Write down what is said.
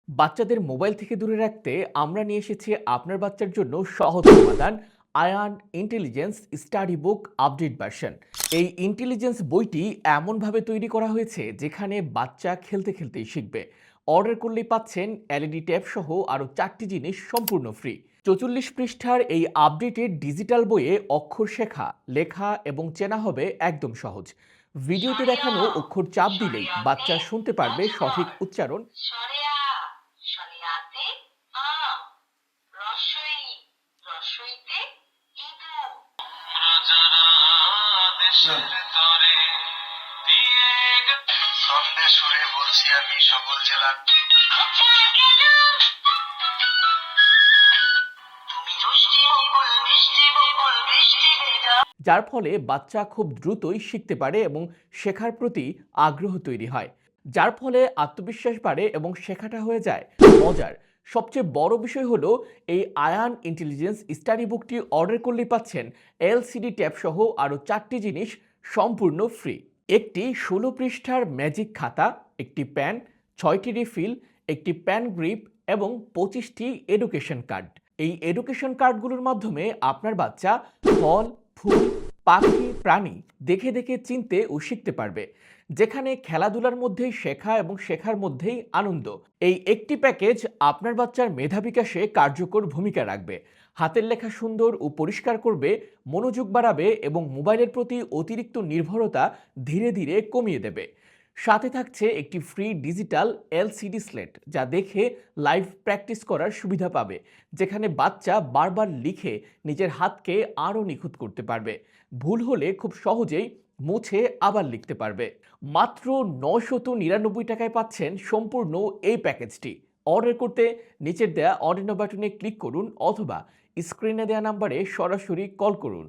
বাচ্চাদের মোবাইল থেকে দূরে রাখতে আমরা নিয়ে এসেছি আপনার বাচ্চার জন্য সহজ সমাধান। আয়ান ইন্টেলিজেন্স স্টাডি বুক আপডেট ভার্সন। এই ইন্টেলিজেন্স বইটি এমনভাবে তৈরি করা হয়েছে যেখানে বাচ্চা খেলতে খেলতেই শিখবে। অর্ডার করলেই পাচ্ছেন এলইডি ট্যাব সহ আরও 4টি জিনিস সম্পূর্ণ ফ্রি। 44 পৃষ্ঠার এই আপডেটেড ডিজিটাল বইয়ে অক্ষর শেখা, লেখা এবং চেনা হবে একদম সহজ। ভিডিওতে সরিয়া দেখানো অক্ষর চাপ দিলেই সরিয়াতে বাচ্চা শুনতে পারবে সঠিক অজগর উচ্চারণ। সরিয়া সরিয়াতে আম রসই রসইতে ইঁদুর প্রজারা দেশের তরে দিয়ে ছন্দে সুরে বলছি আমি সকল জেলার তুমি দুষ্টি মঙ্গল মিষ্টি মঙ্গল বৃষ্টি ভেজা যার ফলে বাচ্চা খুব দ্রুতই শিখতে পারে এবং শেখার প্রতি আগ্রহ তৈরি হয়, যার ফলে আত্মবিশ্বাস বাড়ে এবং শেখাটা হয়ে যায় মজার। সবচেয়ে বড় বিষয় হলো এই আয়ান ইন্টেলিজেন্স স্টাডি বুকটি অর্ডার করলেই পাচ্ছেন এলসিডি ট্যাব সহ আরও 4টি জিনিস সম্পূর্ণ ফ্রি। একটি 16 পৃষ্ঠার ম্যাজিক খাতা, একটি প্যান, 6টি রিফিল, একটি প্যান গ্রিপ এবং 25টি এডুকেশন কার্ড। এই এডুকেশন কার্ডগুলোর মাধ্যমে আপনার বাচ্চা ফল, ফুল, পাখি, প্রাণী দেখে দেখে চিনতে ও শিখতে পারবে, যেখানে খেলাধুলার মধ্যেই শেখা এবং শেখার মধ্যেই আনন্দ। এই একটি প্যাকেজ আপনার বাচ্চার মেধা বিকাশে কার্যকর ভূমিকা রাখবে, হাতের লেখা সুন্দর ও পরিষ্কার করবে, মনোযোগ বাড়াবে এবং মোবাইলের প্রতি অতিরিক্ত নির্ভরতা ধীরে ধীরে কমিয়ে দেবে। সাথে থাকছে একটি ফ্রি ডিজিটাল এলসিডি স্লেট, যা দেখে লাইভ প্র্যাকটিস করার সুবিধা পাবে, যেখানে বাচ্চা বারবার লিখে নিজের হাতকে আরও নিখুঁত করতে পারবে। ভুল হলে খুব সহজেই মুছে আবার লিখতে পারবে। মাত্র 999 টাকায় পাচ্ছেন সম্পূর্ণ এই প্যাকেজটি। অর্ডার করতে নিচের দেয়া অর্ডার বাটনে ক্লিক করুন অথবা স্ক্রিনে দেওয়া নাম্বারে সরাসরি কল করুন।